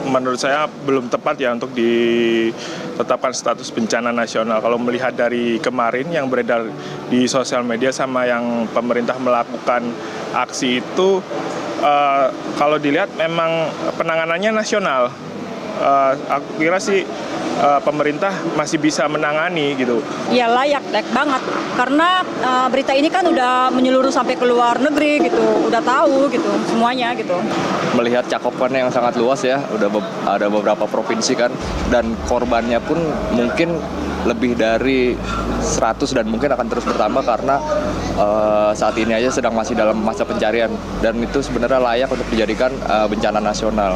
menurut saya belum tepat ya untuk ditetapkan status bencana nasional. Kalau melihat dari kemarin yang beredar di sosial media sama yang pemerintah melakukan aksi itu, kalau dilihat memang penanganannya nasional. Aku kira sih pemerintah masih bisa menangani gitu. Ya layak banget, karena berita ini kan udah menyeluruh sampai ke luar negeri gitu, udah tahu gitu semuanya gitu. Melihat cakupannya yang sangat luas ya, udah ada beberapa provinsi kan, dan korbannya pun mungkin lebih dari 100 dan mungkin akan terus bertambah karena saat ini aja sedang masih dalam masa pencarian, dan itu sebenarnya layak untuk dijadikan bencana nasional.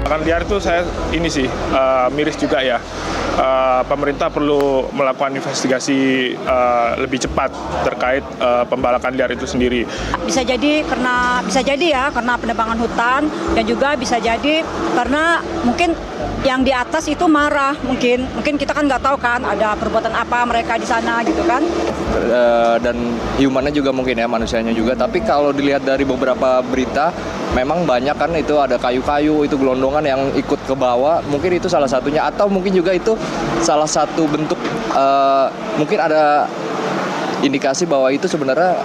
Akan liar itu saya ini sih miris juga ya. Pemerintah perlu melakukan investigasi lebih cepat terkait pembalakan liar itu sendiri. Bisa jadi karena penebangan hutan, dan juga bisa jadi karena mungkin yang di atas itu marah, mungkin kita kan nggak tahu kan ada perbuatan apa mereka di sana gitu kan. Dan humannya juga mungkin ya, manusianya juga. Tapi kalau dilihat dari beberapa berita, memang banyak kan itu ada kayu-kayu, itu gelondongan yang ikut ke bawah. Mungkin itu salah satunya, atau mungkin juga itu salah satu bentuk mungkin ada indikasi bahwa itu sebenarnya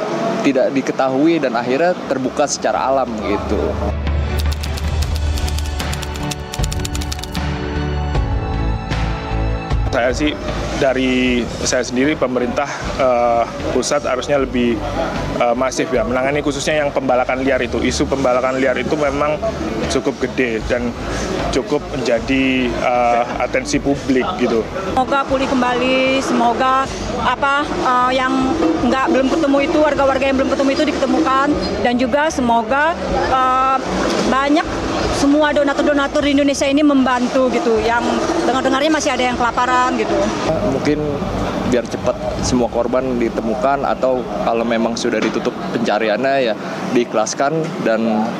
tidak diketahui dan akhirnya terbuka secara alam gitu. Saya sih dari saya sendiri, pemerintah pusat harusnya lebih masif ya menangani khususnya yang pembalakan liar itu. Isu pembalakan liar itu memang cukup gede dan cukup menjadi atensi publik gitu. Semoga pulih kembali, semoga yang belum ketemu itu, warga-warga yang belum ketemu itu diketemukan, dan juga semoga banyak semua donatur-donatur di Indonesia ini membantu gitu, yang dengar-dengarnya masih ada yang kelaparan gitu. Mungkin biar cepat semua korban ditemukan, atau kalau memang sudah ditutup pencariannya ya diikhlaskan, dan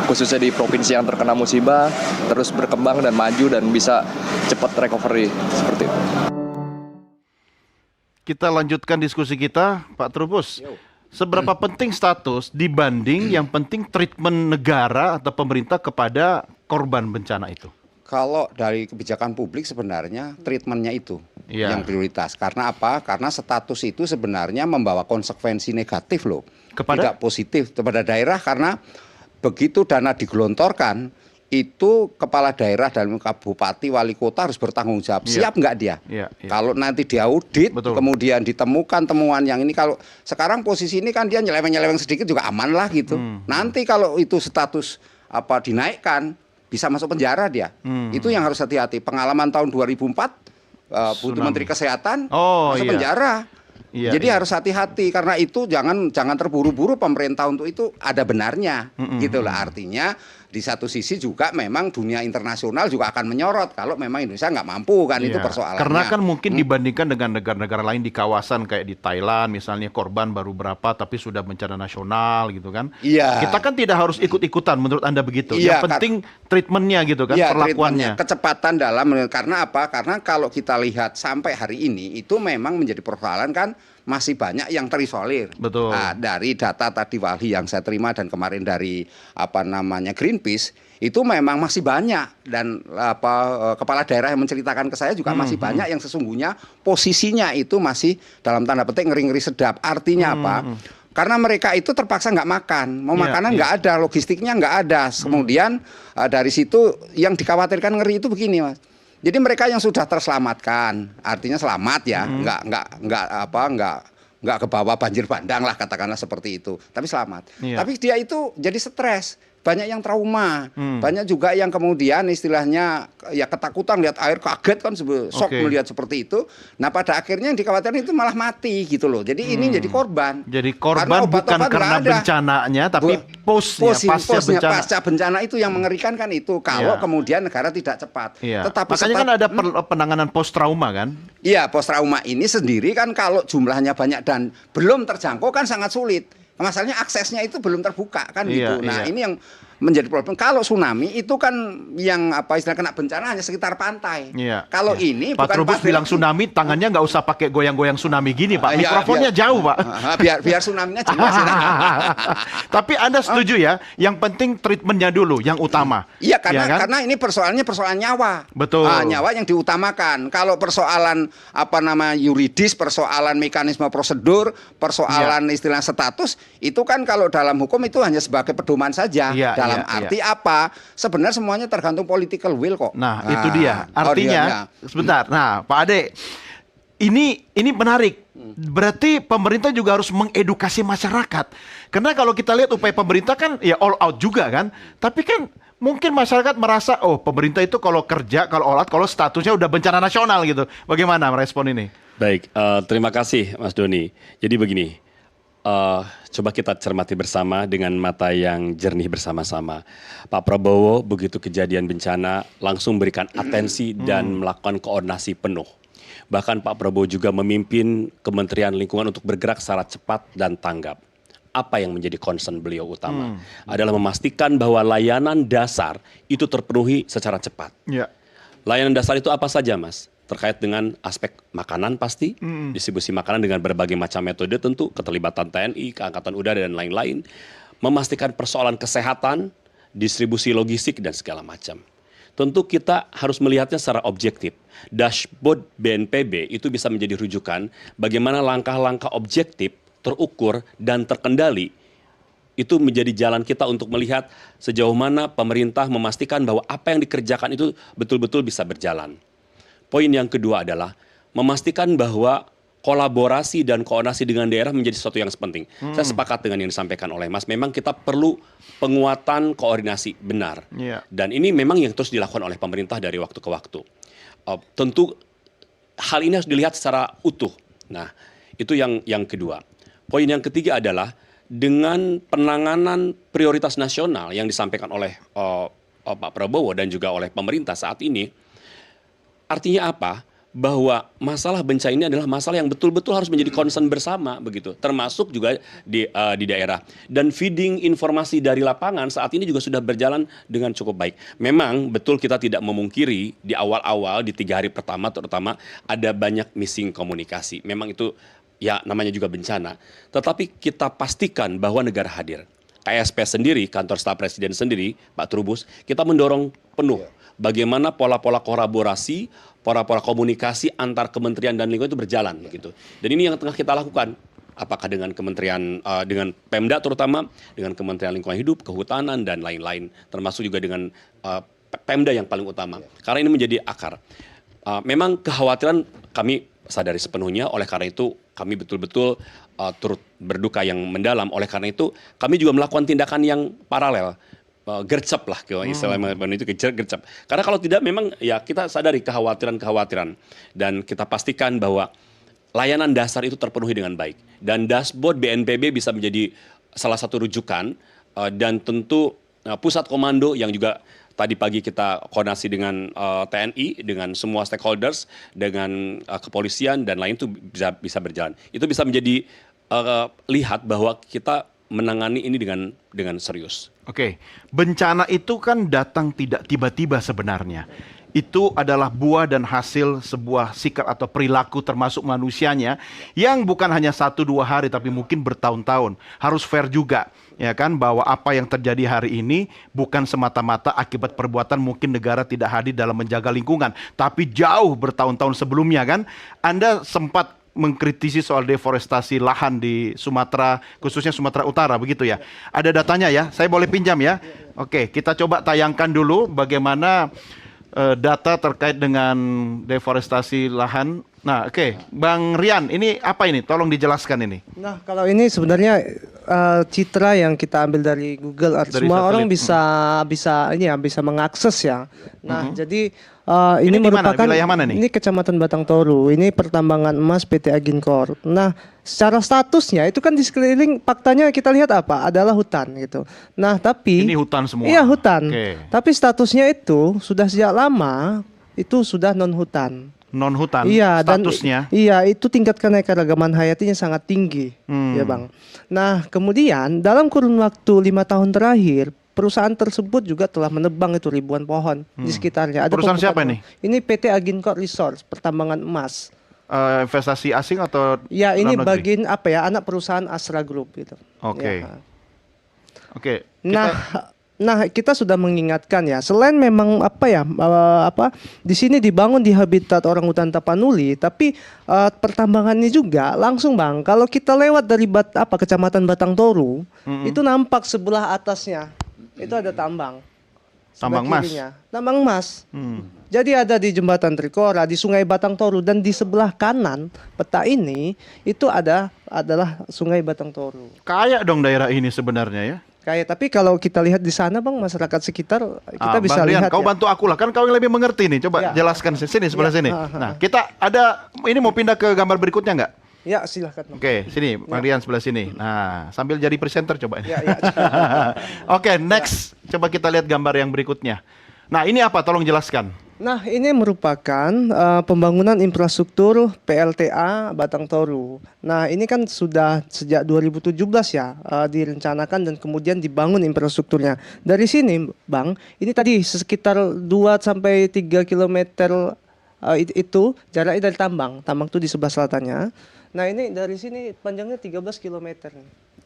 khususnya di provinsi yang terkena musibah terus berkembang dan maju dan bisa cepat recovery seperti itu. Kita lanjutkan diskusi kita, Pak Trubus. Seberapa penting status dibanding yang penting treatment negara atau pemerintah kepada korban bencana itu? Kalau dari kebijakan publik sebenarnya treatmentnya itu yang prioritas. Karena apa? Karena status itu sebenarnya membawa konsekuensi negatif loh. Tidak positif kepada daerah, karena begitu dana digelontorkan, itu kepala daerah dan bupati, wali kota harus bertanggung jawab. Siap nggak dia? Kalau nanti diaudit, kemudian ditemukan temuan yang ini, kalau sekarang posisi ini kan dia nyeleweng-nyeleweng sedikit juga aman lah gitu. Nanti kalau itu status dinaikkan, bisa masuk penjara dia. Itu yang harus hati-hati. Pengalaman tahun 2004, butuh Menteri Kesehatan masuk penjara. Jadi harus hati-hati, karena itu jangan terburu-buru pemerintah untuk itu, ada benarnya gitu lah. Artinya di satu sisi juga memang dunia internasional juga akan menyorot kalau memang Indonesia nggak mampu kan, itu persoalannya. Karena kan mungkin dibandingkan dengan negara-negara lain di kawasan kayak di Thailand misalnya, korban baru berapa tapi sudah bencana nasional gitu kan. Kita kan tidak harus ikut-ikutan, menurut Anda begitu. Yang penting treatmentnya gitu kan, perlakuannya. Kecepatan dalam, karena apa? Karena kalau kita lihat sampai hari ini itu memang menjadi persoalan kan, masih banyak yang terisolir. Betul. Nah, dari data tadi Walhi yang saya terima dan kemarin dari Greenpeace, itu memang masih banyak, dan kepala daerah yang menceritakan ke saya juga masih banyak yang sesungguhnya posisinya itu masih dalam tanda petik ngeri-ngeri sedap. Artinya apa? Karena mereka itu terpaksa nggak makan, mau makanan nggak ada, logistiknya nggak ada. Kemudian dari situ yang dikhawatirkan ngeri itu begini, Mas. Jadi mereka yang sudah terselamatkan, artinya selamat ya, nggak ke bawah banjir bandang lah, katakanlah seperti itu. Tapi selamat. Tapi dia itu jadi stres. Banyak yang trauma, banyak juga yang kemudian istilahnya ya ketakutan lihat air, kaget kan, shock melihat seperti itu. Nah pada akhirnya yang dikhawatirkan itu malah mati gitu loh. Jadi ini jadi korban. Jadi korban bukan karena bencananya, tapi pasca bencana itu yang mengerikan kan itu. Kalau kemudian negara tidak cepat. Tetapi makanya kan ada penanganan post trauma kan? Iya, post trauma ini sendiri kan kalau jumlahnya banyak dan belum terjangkau kan sangat sulit. Masalahnya aksesnya itu belum terbuka kan gitu. Nah ini yang menjadi problem. Kalau tsunami itu kan yang apa istilah kena bencana hanya sekitar pantai. Iya, Kalau iya. ini Pak bukan Trubus bilang tsunami, tangannya nggak usah pakai goyang-goyang tsunami gini, Pak. Mikrofonnya jauh, Pak. Biar tsunami-nya jelas. Tapi Anda setuju ya? Yang penting treatmentnya dulu, yang utama. Iya, ya kan? karena ini persoalannya persoalan nyawa. Betul. Nyawa yang diutamakan. Kalau persoalan apa nama yuridis, persoalan mekanisme prosedur, persoalan istilah status, itu kan kalau dalam hukum itu hanya sebagai pedoman saja. Dalam arti apa? Sebenarnya semuanya tergantung political will kok. Nah, itu dia. Artinya, sebentar. Nah, Pak Ade, ini menarik. Berarti pemerintah juga harus mengedukasi masyarakat. Karena kalau kita lihat upaya pemerintah kan ya all out juga kan. Tapi kan mungkin masyarakat merasa, oh pemerintah itu kalau kerja, kalau all out, kalau statusnya udah bencana nasional gitu. Bagaimana merespon ini? Baik, terima kasih Mas Doni. Jadi begini, coba kita cermati bersama dengan mata yang jernih bersama-sama. Pak Prabowo begitu kejadian bencana langsung berikan atensi dan melakukan koordinasi penuh. Bahkan Pak Prabowo juga memimpin Kementerian Lingkungan untuk bergerak secara cepat dan tanggap. Apa yang menjadi concern beliau utama adalah memastikan bahwa layanan dasar itu terpenuhi secara cepat. Ya. Layanan dasar itu apa saja, Mas? Terkait dengan aspek makanan pasti, distribusi makanan dengan berbagai macam metode tentu, keterlibatan TNI, Angkatan Udara dan lain-lain, memastikan persoalan kesehatan, distribusi logistik dan segala macam. Tentu kita harus melihatnya secara objektif. Dashboard BNPB itu bisa menjadi rujukan bagaimana langkah-langkah objektif, terukur dan terkendali itu menjadi jalan kita untuk melihat sejauh mana pemerintah memastikan bahwa apa yang dikerjakan itu betul-betul bisa berjalan. Poin yang kedua adalah memastikan bahwa kolaborasi dan koordinasi dengan daerah menjadi sesuatu yang penting. Saya sepakat dengan yang disampaikan oleh Mas. Memang kita perlu penguatan koordinasi benar. Dan ini memang yang terus dilakukan oleh pemerintah dari waktu ke waktu. Tentu hal ini harus dilihat secara utuh. Nah, itu yang kedua. Poin yang ketiga adalah dengan penanganan prioritas nasional yang disampaikan oleh Pak Prabowo dan juga oleh pemerintah saat ini. Artinya apa? Bahwa masalah bencana ini adalah masalah yang betul-betul harus menjadi concern bersama begitu, termasuk juga di daerah. Dan feeding informasi dari lapangan saat ini juga sudah berjalan dengan cukup baik. Memang betul kita tidak memungkiri di awal-awal di 3 hari pertama terutama ada banyak missing komunikasi. Memang itu ya namanya juga bencana. Tetapi kita pastikan bahwa negara hadir. KSP sendiri, kantor staf presiden sendiri, Pak Trubus, kita mendorong penuh bagaimana pola-pola kolaborasi, pola-pola komunikasi antar kementerian dan lingkungan itu berjalan gitu. Dan ini yang tengah kita lakukan. Apakah dengan kementerian, dengan Pemda terutama, dengan Kementerian Lingkungan Hidup, Kehutanan dan lain-lain, termasuk juga dengan Pemda yang paling utama. Karena ini menjadi akar. Memang kekhawatiran kami sadari sepenuhnya, oleh karena itu kami betul-betul turut berduka yang mendalam. Oleh karena itu kami juga melakukan tindakan yang paralel. Gercep lah istilahnya itu gercep. Karena kalau tidak memang ya kita sadari kekhawatiran dan kita pastikan bahwa layanan dasar itu terpenuhi dengan baik dan dashboard BNPB bisa menjadi salah satu rujukan dan tentu pusat komando yang juga tadi pagi kita koordinasi dengan TNI, dengan semua stakeholders, dengan kepolisian dan lain itu bisa berjalan. Itu bisa menjadi lihat bahwa kita menangani ini dengan serius. Oke, bencana itu kan datang tidak tiba-tiba sebenarnya. Itu adalah buah dan hasil sebuah sikap atau perilaku termasuk manusianya yang bukan hanya 1-2 hari tapi mungkin bertahun-tahun. Harus fair juga, ya kan, bahwa apa yang terjadi hari ini bukan semata-mata akibat perbuatan mungkin negara tidak hadir dalam menjaga lingkungan, tapi jauh bertahun-tahun sebelumnya kan. Anda sempat mengkritisi soal deforestasi lahan di Sumatera, khususnya Sumatera Utara, begitu ya. Ada datanya ya, saya boleh pinjam ya. Oke, kita coba tayangkan dulu bagaimana data terkait dengan deforestasi lahan. Nah, oke, Bang Rian, ini apa ini? Tolong dijelaskan ini. Nah, kalau ini sebenarnya citra yang kita ambil dari Google Earth. Semua satelit. Orang bisa mengakses ya. Nah, jadi ini merupakan wilayah mana nih? Ini Kecamatan Batang Toru. Ini pertambangan emas PT Aginkor. Nah, secara statusnya itu kan di sekeliling faktanya kita lihat apa? Adalah hutan gitu. Nah, tapi ini hutan semua. Iya, hutan. Okay. Tapi statusnya itu sudah sejak lama itu sudah non hutan. Non-hutan iya, statusnya. Dan, iya, itu tingkat keanekaragaman hayatinya sangat tinggi, ya Bang. Nah, kemudian dalam kurun waktu 5 tahun terakhir, perusahaan tersebut juga telah menebang itu ribuan pohon di sekitarnya. Ada Perusahaan siapa nih? Ini PT Aginco Resource, pertambangan emas. Investasi asing atau Ya, ini dalam negeri? bagian apa ya, anak perusahaan Astra Group gitu. Oke. Ya. Oke. Nah, kita sudah mengingatkan ya, selain memang di sini dibangun di habitat orangutan Tapanuli, tapi pertambangannya juga langsung Bang. Kalau kita lewat dari Kecamatan Batang Toru, itu nampak sebelah atasnya itu ada tambang. Tambang emas. Tambang emas. Jadi ada di Jembatan Trikora, di Sungai Batang Toru, dan di sebelah kanan peta ini itu adalah Sungai Batang Toru. Kaya dong daerah ini sebenarnya ya. Kayak, tapi kalau kita lihat di sana Bang, masyarakat sekitar kita bisa Bang Rian, lihat kau ya. bantu aku lah, kan kau yang lebih mengerti nih. Coba jelaskan sini sebelah sini. Nah, kita ada ini mau pindah ke gambar berikutnya nggak? Ya, silahkan. Oke, sini Bang Rian sebelah sini. Nah, sambil jadi presenter coba. Ya. Oke, next. Coba kita lihat gambar yang berikutnya. Nah, ini apa? Tolong jelaskan. Nah, ini merupakan pembangunan infrastruktur PLTA Batang Toru. Nah, ini kan sudah sejak 2017 ya direncanakan dan kemudian dibangun infrastrukturnya. Dari sini, Bang, ini tadi sekitar 2 sampai 3 km itu jaraknya dari tambang. Tambang itu di sebelah selatannya. Nah, ini dari sini panjangnya 13 km.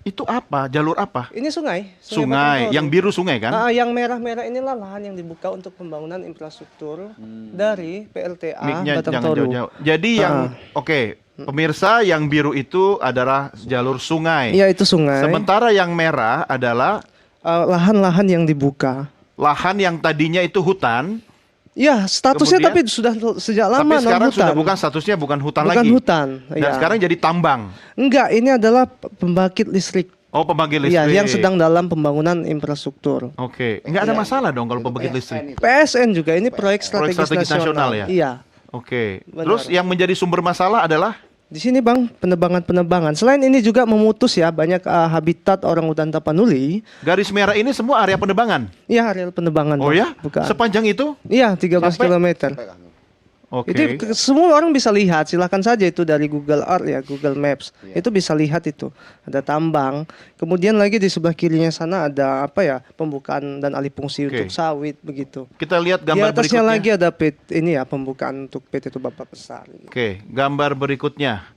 Itu apa? Jalur apa? Ini sungai. Sungai. Yang biru sungai kan? Yang merah-merah inilah lahan yang dibuka untuk pembangunan infrastruktur dari PLTA Mic-nya Batang jangan Toru. jauh-jauh. Jadi yang pemirsa, yang biru itu adalah jalur sungai. Iya, itu sungai. Sementara yang merah adalah lahan-lahan yang dibuka. lahan yang tadinya itu hutan. Ya, statusnya Kemudian, tapi sudah sejak lama tapi sekarang non-hutan. sudah bukan statusnya bukan hutan Bukan lagi. hutan. Dan Ya. sekarang jadi tambang. Enggak, ini adalah pembangkit listrik. Oh, pembangkit Iya, listrik. yang sedang dalam pembangunan infrastruktur. Oke, enggak ada masalah dong kalau pembangkit listrik. PSN juga ini proyek strategis, strategis nasional ya? Iya. Oke. Benar. Terus yang menjadi sumber masalah adalah Di sini Bang, penebangan-penebangan. Selain ini juga memutus ya banyak habitat orangutan Tapanuli. garis merah ini semua area penebangan. Iya, areal penebangan. Oh Bang. ya? Bukan. Sepanjang itu? Iya, 13 Sampai- km. Oke. Itu semua orang bisa lihat, silahkan saja itu dari Google Earth ya, Google Maps. Itu bisa lihat itu. Ada tambang. Kemudian lagi di sebelah kirinya sana ada pembukaan dan alih fungsi untuk sawit begitu. Kita lihat Di gambar atasnya berikutnya. lagi ada pembukaan untuk PT itu Bapak Besar. Oke, gambar berikutnya.